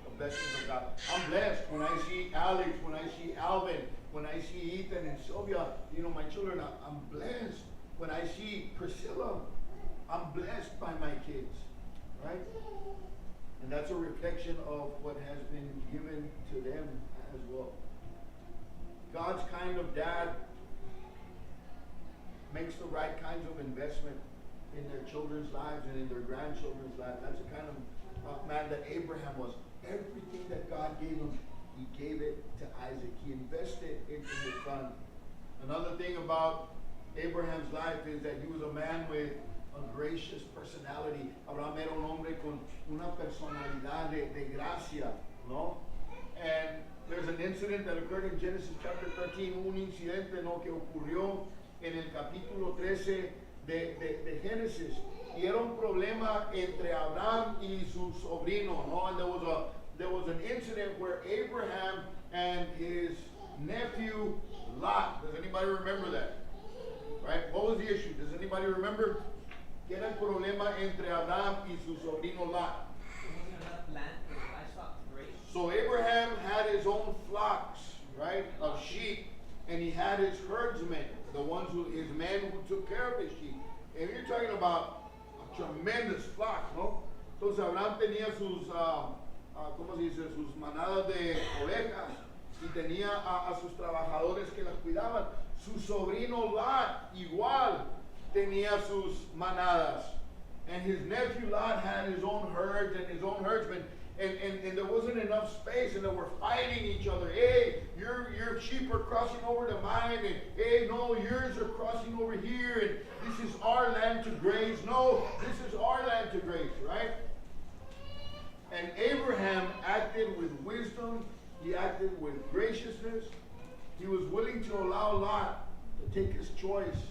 the blessings of God. I'm blessed when I see Alex, when I see Alvin, When I see Ethan and Sylvia, my children, I'm blessed. When I see Priscilla, I'm blessed by my kids, right? And that's a reflection of what has been given to them as well. God's kind of dad makes the right kinds of investment in their children's lives and in their grandchildren's lives. That's the kind of man that Abraham was. Everything that God gave him, he gave it to Isaac. He invested into his son. Another thing about Abraham's life is that he was a man with a gracious personality. Abraham era un hombre con una personalidad de gracia, ¿no? And there's an incident that occurred in Genesis chapter 13, un incidente, ¿no?, que ocurrió en el capítulo 13 de Génesis. Y era un problema entre Abraham y su sobrino, ¿no? And there was an incident where Abraham and his nephew Lot. Does anybody remember that? Right? What was the issue? Does anybody remember? ¿Qué era el problema entre Abraham y su sobrino Lot? So Abraham had his own flocks, right, of sheep, and he had his herdsmen, his men who took care of his sheep. And you're talking about a tremendous flock, ¿no? Entonces Abraham tenía sus, ¿cómo se dice? Sus manadas de ovejas y tenía a sus trabajadores que las cuidaban. Su sobrino Lot igual tenía sus manadas. And his nephew Lot had his own herds and his own herdsmen. And there wasn't enough space, and they were fighting each other. Hey, your sheep are crossing over to mine, and hey, no, yours are crossing over here, and this is our land to graze. No, this is our land to graze, right? And Abraham acted with wisdom. He acted with graciousness. He was willing to allow Lot to take his choice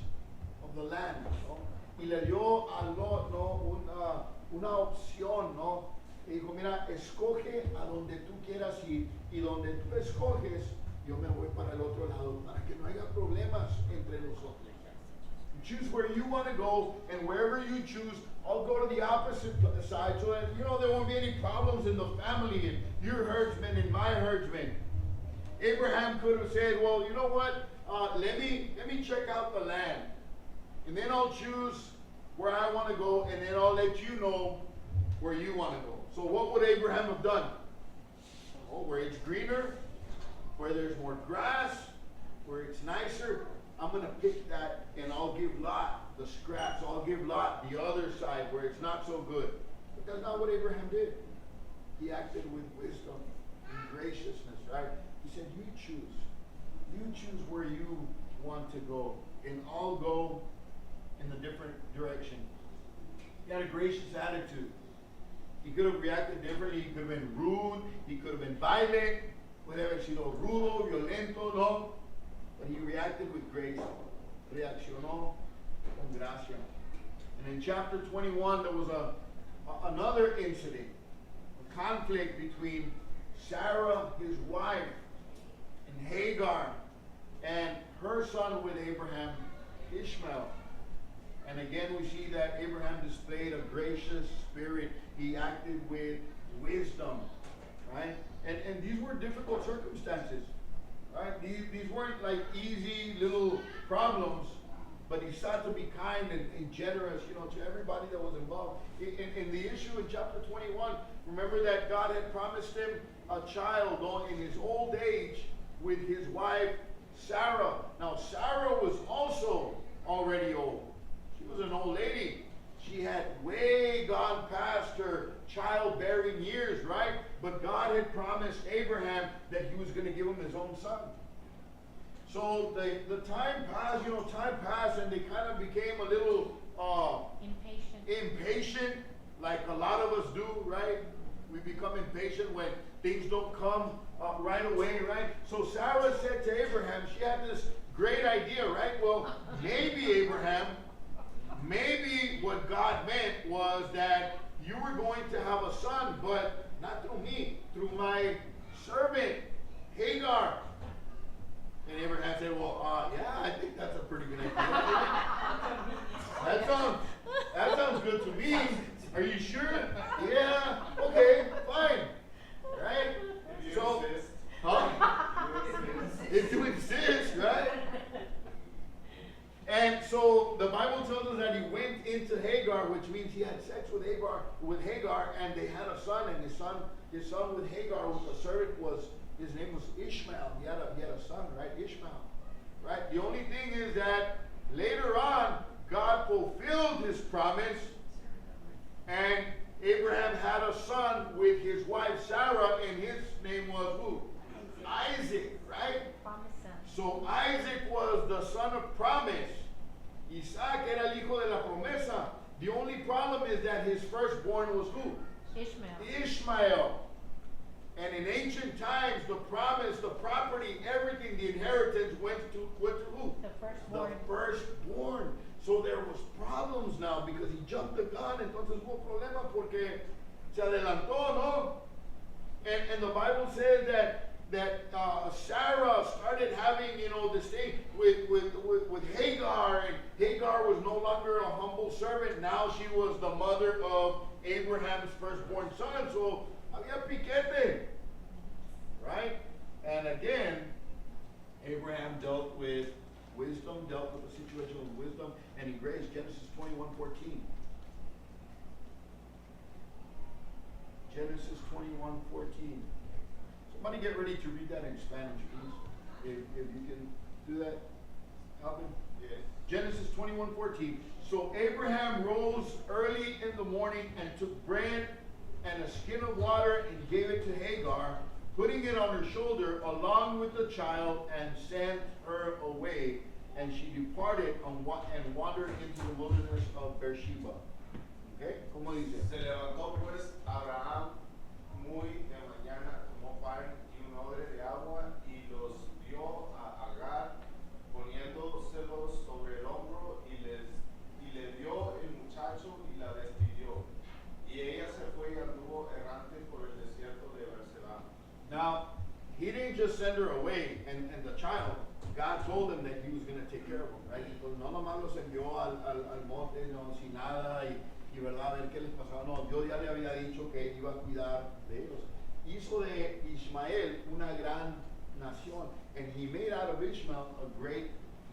of the land, ¿no? Y le dio a Lot, ¿no?, una opción, ¿no? Y dijo, mira, escoge a donde tú quieras ir, y donde tú escoges, yo me voy para el otro lado, para que no haya problemas entre nosotros. You choose where you want to go, and wherever you choose, I'll go to the opposite side, so that, there won't be any problems in the family, and your herdsmen and my herdsmen. Abraham could have said, well, you know what, let me check out the land, and then I'll choose where I want to go, and then I'll let you know where you want to go. So what would Abraham have done? Oh, where it's greener, where there's more grass, where it's nicer, I'm going to pick that, and I'll give Lot the scraps. I'll give Lot the other side where it's not so good. But that's not what Abraham did. He acted with wisdom and graciousness, right? He said, you choose. You choose where you want to go, and I'll go in a different direction. He had a gracious attitude. He could have reacted differently. He could have been rude. He could have been violent. Whatever, rudo, violento, no. But he reacted with grace. Reaccionó con gracia. And in chapter 21, there was another incident, a conflict between Sarah, his wife, and Hagar, and her son with Abraham, Ishmael. And again, we see that Abraham displayed a gracious spirit. He acted with wisdom, right? And these were difficult circumstances, right? These weren't like easy little problems, but he sought to be kind and generous, to everybody that was involved. In the issue in chapter 21, remember that God had promised him a child in his old age with his wife, Sarah. Now, Sarah was also already old. She was an old lady. She had way gone past her childbearing years, right? But God had promised Abraham that he was going to give him his own son. So the time passed, and they kind of became a little impatient, like a lot of us do, right? We become impatient when things don't come right away, right? So Sarah said to Abraham, she had this great idea, right? Well, maybe what God meant was that you were going to have a son, but not through me, through my servant, Hagar. And Abraham said, well, yeah, I think that's a pretty good idea. That sounds good to me. Are you sure? Yeah, okay, fine. Right? Do you insist? Huh? If you insist. into Hagar, which means he had sex with Hagar, and they had a son, and his son with Hagar, the servant his name was Ishmael. He had a son, right? Ishmael. Right? The only thing is that later on, God fulfilled his promise, and Abraham had a son with his wife Sarah, and his name was who? Isaac, right? Promise son. So Isaac was the son of promise. Isaac era el hijo de la promesa. The only problem is that his firstborn was who? Ishmael. Ishmael. And in ancient times, the promise, the property, everything, the inheritance went to who? The firstborn. The firstborn. So there was problems now because he jumped the gun. Entonces hubo problema porque se adelantó, ¿no? And the Bible says that Sarah started having, this thing with Hagar, and Hagar was no longer a humble servant. Now she was the mother of Abraham's firstborn son. So había piquete, right? And again, Abraham dealt with wisdom, dealt with the situation with wisdom, and in grace, Genesis 21:14. Genesis 21:14. Somebody get ready to read that in Spanish, please. If you can do that, Alvin. Yeah. Genesis 21:14. So Abraham rose early in the morning and took bread and a skin of water and gave it to Hagar, putting it on her shoulder along with the child, and sent her away. And she departed and wandered into the wilderness of Beersheba. Okay? ¿Cómo dice? Se levantó pues Abraham muy de mañana, tomó pan y un odre de agua y los dio a Agar, poniéndoselos sobre el hombro, y le dio el muchacho y la despidió. Y ella se fue y anduvo errante por el desierto de Beerseba. Now, he didn't just send her away and the child. God told him that he was going to take care of him, right? Entonces, no nomás los envió al monte, no, sin nada, y verdad, a ver qué les pasaba. No, Dios ya le había dicho que iba a cuidar de ellos. Hizo de Ismael una gran nación, and he made out of Ishmael a great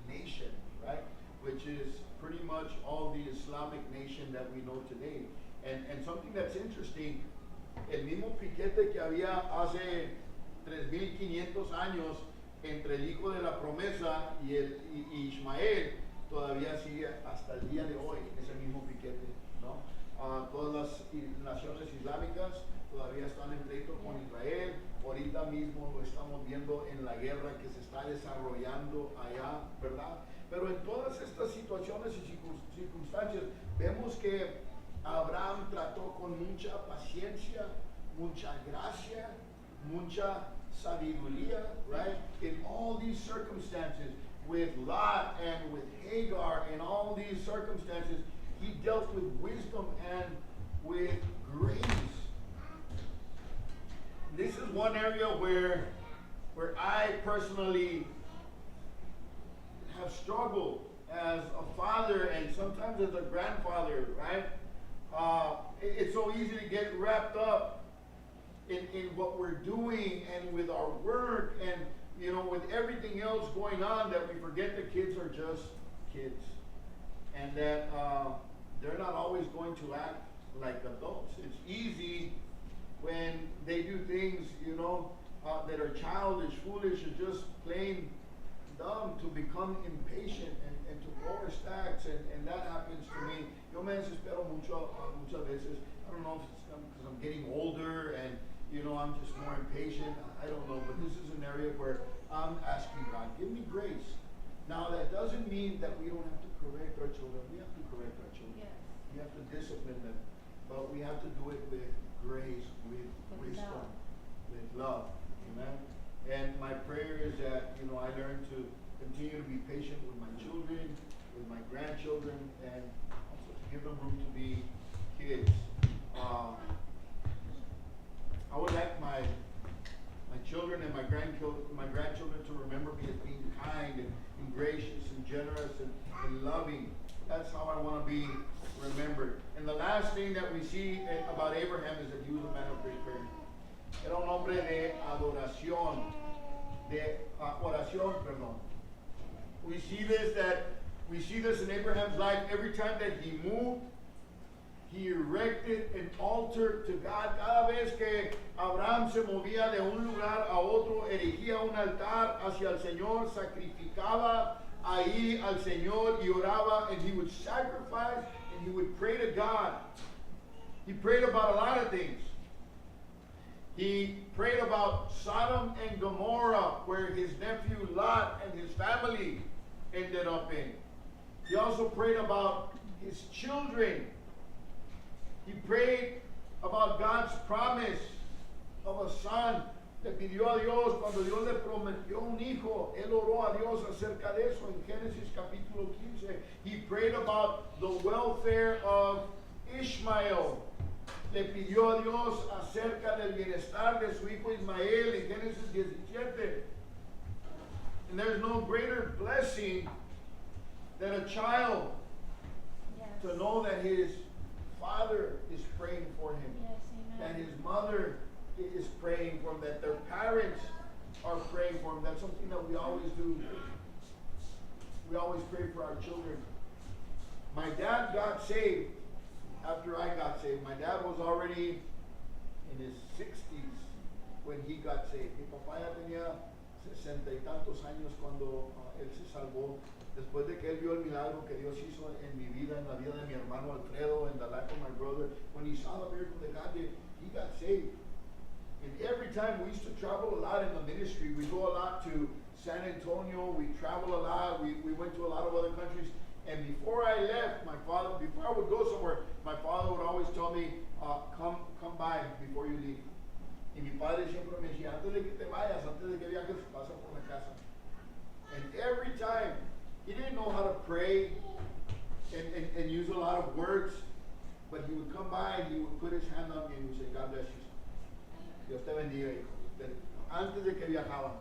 nation, right? Which is pretty much all the Islamic nation that we know today. And something that's interesting, el mismo piquete que había hace 3,500 años entre el hijo de la promesa y Ismael, todavía sigue hasta el día de hoy, ese mismo piquete, ¿no? Todas las naciones islámicas todavía están en pleito con Israel. Ahorita mismo lo estamos viendo en la guerra que se está desarrollando allá, ¿verdad? Pero en todas estas situaciones y circunstancias vemos que Abraham trató con mucha paciencia, mucha gracia, mucha sabiduría, right? In all these circumstances, with Lot and with Hagar, in all these circumstances, he dealt with wisdom and with grace. This is one area where I personally have struggled as a father and sometimes as a grandfather, right? It's so easy to get wrapped up in what we're doing and with our work and, with everything else going on, that we forget the kids are just kids. And that they're not always going to act like adults. It's easy when they do things, that are childish, foolish, or just plain dumb, to become impatient and to overstack, and that happens to me. Yo me desespero muchas veces. I don't know if it's because I'm getting older and, I'm just more impatient. I don't know, but this is an area where I'm asking God, give me grace. Now, that doesn't mean that we don't have to correct our children. We have to correct our children. Yes. We have to discipline them. But we have to do it with grace, with wisdom, with love. Amen? And my prayer is that, I learn to continue to be patient with my children, with my grandchildren, and also to give them room to be kids. I would like my children and my grandchildren to remember me as being kind and gracious and generous and loving. That's how I want to be remembered. And the last thing that we see about Abraham is that he was a man of great prayer. Era un hombre de adoración, de oración, perdón. We see this, that We see this in Abraham's life. Every time that he moved, he erected an altar to God. Cada vez que Abraham se movía de un lugar a otro, erigía un altar hacia el Señor, sacrificaba ahí al Señor y oraba, and he would sacrifice and he would pray to God. He prayed about a lot of things. He prayed about Sodom and Gomorrah, where his nephew Lot and his family ended up in. He also prayed about his children. He prayed about God's promise of a son. Le pidió a Dios, cuando Dios le prometió un hijo, él oró a Dios acerca de eso en Génesis capítulo 15. He prayed about the welfare of Ishmael. Le pidió a Dios acerca del bienestar de su hijo Ismael en Génesis 17. And there's no greater blessing than a child to know that his father is praying for him, Yes, that amen. his mother is praying for him, that their parents are praying for him. That's something that we always do. We always pray for our children. My dad got saved after I got saved. My dad was already in his 60s when he got saved. Mi papá ya tenía 60 y tantos años cuando él se salvó. Después de que él vio el milagro que Dios hizo en mi vida, en la vida de mi hermano Alfredo, in the life of my brother, when he saw the miracle that God did, he got saved. And every time we used to travel a lot in the ministry, we go a lot to San Antonio, we travel a lot, we went to a lot of other countries. And before I left, before I would go somewhere, my father would always tell me, come by before you leave. Y mi padre siempre me decía, antes de que te vayas, antes de que viajes, pasa por la casa. And every time, he didn't know how to pray and use a lot of words, but he would come by and he would put his hand on me and he would say, God bless you. Dios te bendiga, hijo. Antes de que viajaban.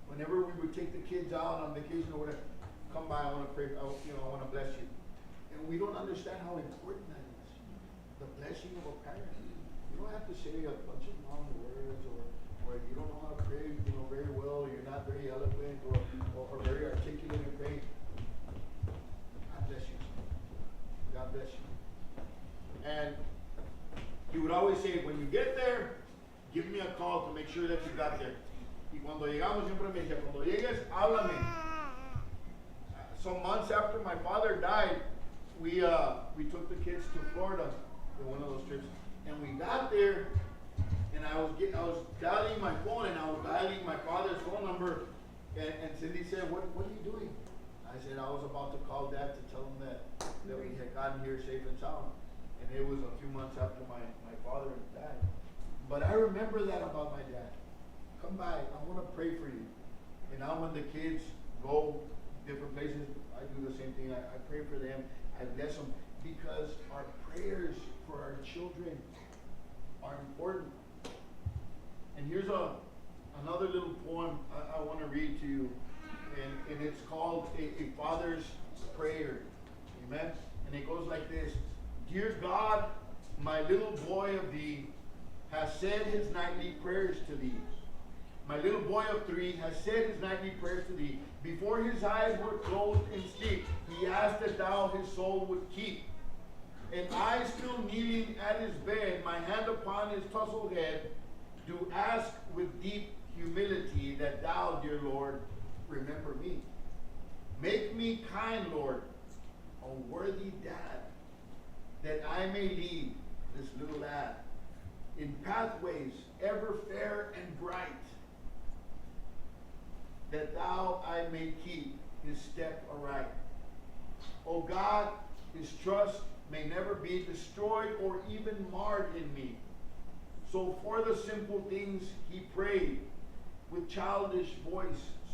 Whenever we would take the kids out on vacation or whatever, come by, I want to pray, I want to bless you. And we don't understand how important that is. The blessing of a parent. You don't have to say a bunch of long words or you don't know how to pray, very well, you're not very eloquent or very articulate in praying. God bless you. God bless you. And he would always say, when you get there, give me a call to make sure that you got there. Y cuando llegamos siempre me decía, cuando llegues, háblame. Some months after my father died, we took the kids to Florida in one of those trips, and we got there. And I was dialing my phone, and I was dialing my father's phone number, and Cindy said, what are you doing? I said, I was about to call Dad to tell him that we had gotten here safe and sound. And it was a few months after my father died. But I remember that about my dad. Come by, I want to pray for you. And now when the kids go different places, I do the same thing. I pray for them, I bless them, because our prayers for our children are important. And here's another little poem I want to read to you, and it's called a Father's Prayer. Amen? And it goes like this. Dear God, my little boy of thee has said his nightly prayers to thee. My little boy of 3 has said his nightly prayers to thee. Before his eyes were closed in sleep, he asked that thou his soul would keep. And I, still kneeling at his bed, my hand upon his tousled head, do ask with deep humility that thou, dear Lord, remember me. Make me kind, Lord, a worthy dad, that I may lead this little lad in pathways ever fair and bright, that thou I may keep his step aright. O God, his trust may never be destroyed or even marred in me. So for the simple things he prayed, with childish voice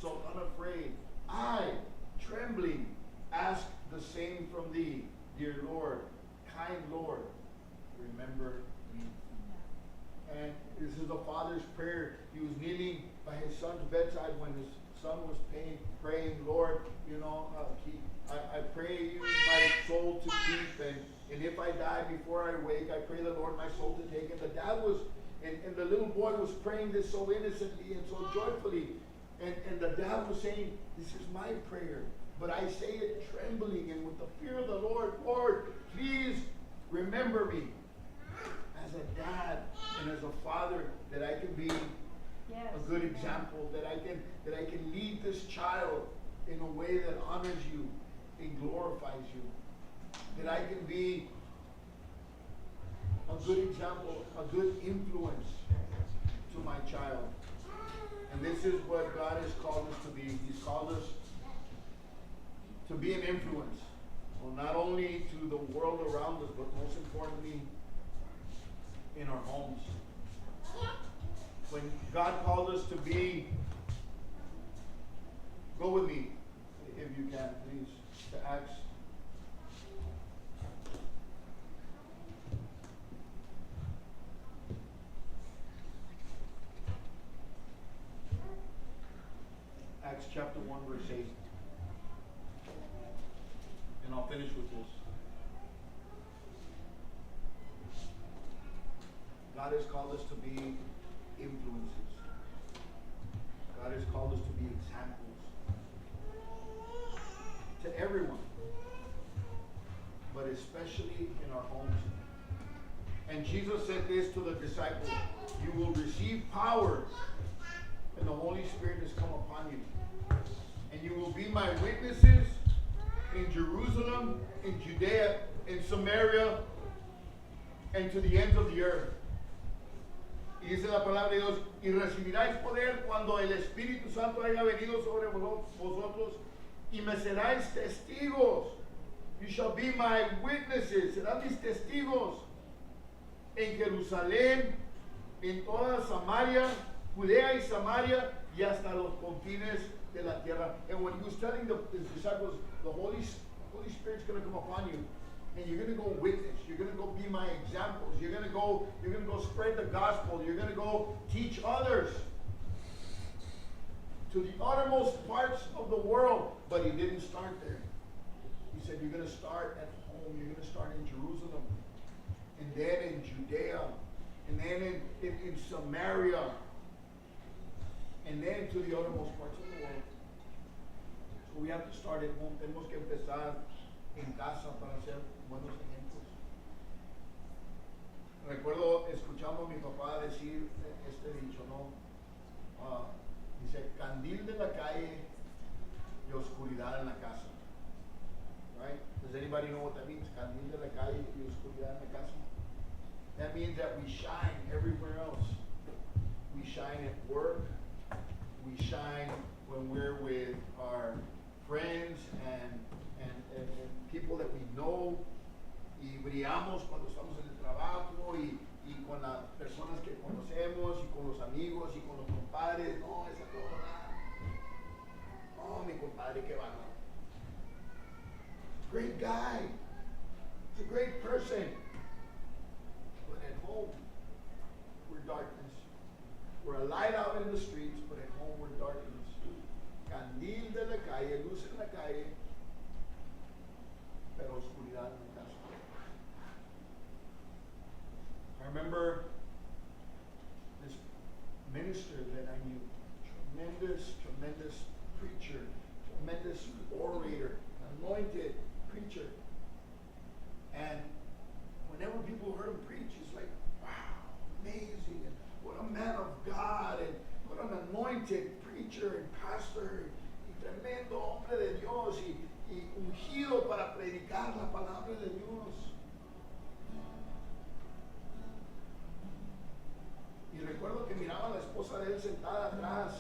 so unafraid, I, trembling, ask the same from thee, dear Lord, kind Lord, remember me. And this is the father's prayer. He was kneeling by his son's bedside when his son was praying, Lord, I pray you my soul to keep, and if I die before I wake, I pray the Lord my soul to take. And the dad was, and the little boy was praying this so innocently and so joyfully. And the dad was saying, this is my prayer. But I say it trembling and with the fear of the Lord. Lord, please remember me as a dad and as a father, that I can be Yes. a good example, that I can lead this child in a way that honors you and glorifies you. That I can be a good example, a good influence to my child. And this is what God has called us to be. He's called us to be an influence. Well, not only to the world around us, but most importantly, in our homes. When God called us to be, go with me, if you can, please, to Acts. Acts chapter 1, verse 8. And I'll finish with this. God has called us to be influences. God has called us to be examples to everyone, but especially in our homes. And Jesus said this to the disciples: you will receive power and the Holy Spirit has come upon you. And you will be my witnesses in Jerusalem, in Judea, in Samaria, and to the ends of the earth. Y dice la palabra de Dios, y recibiráis poder cuando el Espíritu Santo haya venido sobre vosotros, y me seráis testigos. You shall be my witnesses. Serán mis testigos en Jerusalén, en toda Samaria, Judea y Samaria, y hasta los confines de la tierra. And when he was telling the disciples, the Holy Spirit's going to come upon you, and you're going to go witness. You're going to go be my examples. You're going to go spread the gospel. You're going to go teach others to the uttermost parts of the world. But he didn't start there. He said, you're going to start at home. You're going to start in Jerusalem, and then in Judea, and then in Samaria, and then to the uttermost parts of the world. So we have to start at home. Tenemos que empezar en casa para ser buenos ejemplos. Recuerdo, escuchamos a mi papá decir este dicho, ¿no? Dice, candil de la calle y oscuridad en la casa. Right? Does anybody know what that means? Candil de la calle y oscuridad en la casa. That means that we shine everywhere else. We shine at work. We shine when we're with our friends and people that we know, y brillamos cuando estamos en el trabajo y con las personas que conocemos y con los amigos y con los compadres. No, esa cosa. Oh, mi compadre, qué bárbaro. Great guy. He's a great person. But at home, we're darkness. We're a light out in the streets, but at home we're darkness. Candil de la calle, luz en la calle, pero oscuridad en la casa. I remember this minister that I knew, tremendous preacher, tremendous orator, anointed preacher. And whenever people heard him preach, it's like, wow, amazing, and what a man of God, and what an anointed preacher and pastor, y tremendo hombre de Dios, y ungido para predicar la palabra de Dios. Y recuerdo que miraba a la esposa de él sentada atrás.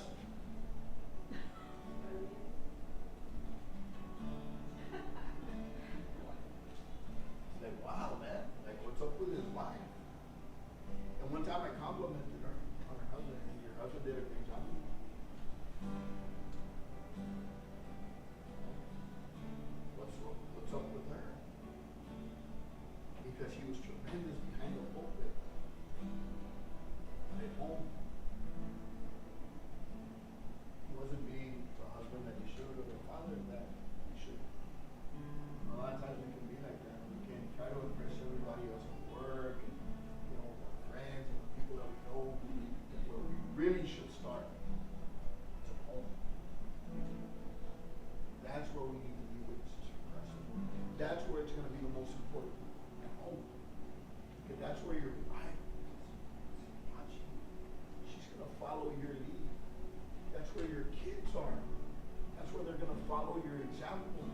Like, wow, man, like, what's up with his wife? And one time I complimented her on her husband, and your husband did a great job. What's up with her? Because he was tremendous behind the pulpit. But at home, going to be the most important? At home. Because that's where your wife is watching. She's going to follow your lead. That's where your kids are. That's where they're going to follow your example.